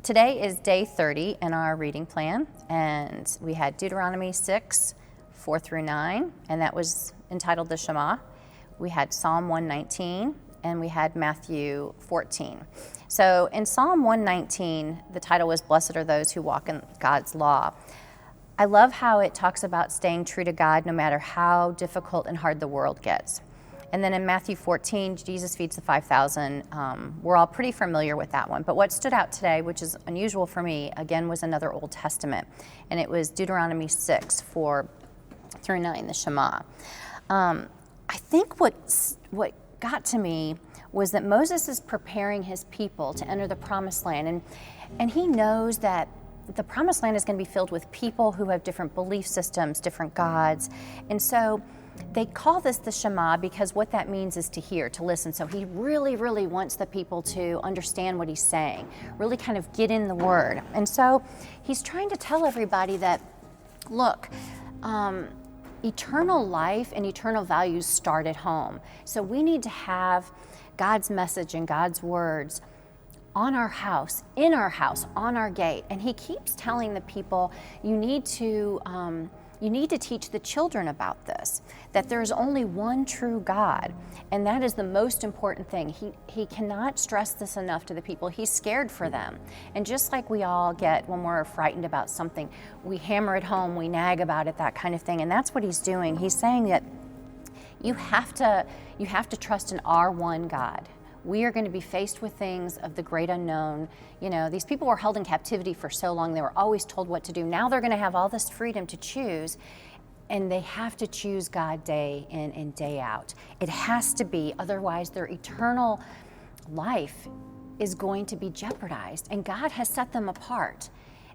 Today is day 30 in our reading plan, and we had Deuteronomy 6, 4 through 9, and that was entitled the Shema. We had Psalm 119, and we had Matthew 14. So in Psalm 119, the title was Blessed Are Those Who Walk in God's Law. I love how it talks about staying true to God no matter how difficult and hard the world gets. And then in Matthew 14, Jesus feeds the 5,000. We're all pretty familiar with that one. But what stood out today, which is unusual for me, again, was another Old Testament. And it was Deuteronomy 6, 4 through 9, the Shema. I think what got to me was that Moses is preparing his people to enter the Promised Land. And he knows that the Promised Land is going to be filled with people who have different belief systems, different gods. And so they call this the Shema because what that means is to hear, to listen. So he really, really wants the people to understand what he's saying, really kind of get in the word. And so he's trying to tell everybody that, look, eternal life and eternal values start at home. So we need to have God's message and God's words on our house, in our house, on our gate. And he keeps telling the people, you need to teach the children about this, that there's only one true God, and that is the most important thing. He cannot stress this enough to the people. He's scared for them. And just like we all get when we're frightened about something, we hammer it home, we nag about it, that kind of thing. And that's what he's doing. He's saying that you have to trust in our one God. We are going to be faced with things of the great unknown. You know, these people were held in captivity for so long. They were always told what to do. Now they're going to have all this freedom to choose, and they have to choose God day in and day out. It has to be, otherwise their eternal life is going to be jeopardized. And God has set them apart.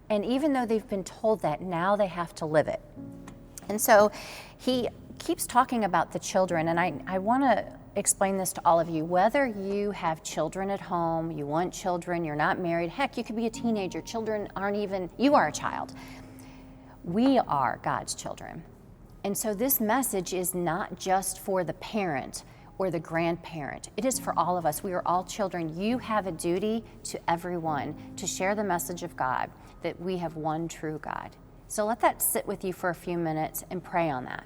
And even though they've been told that, now they have to live it. And so he keeps talking about the children, and I want to explain this to all of you. Whether you have children at home, you want children, you're not married, heck, you could be a teenager, children aren't even, you are a child. We are God's children. And so this message is not just for the parent or the grandparent. It is for all of us. We are all children. You have a duty to everyone to share the message of God, that we have one true God. So let that sit with you for a few minutes and pray on that.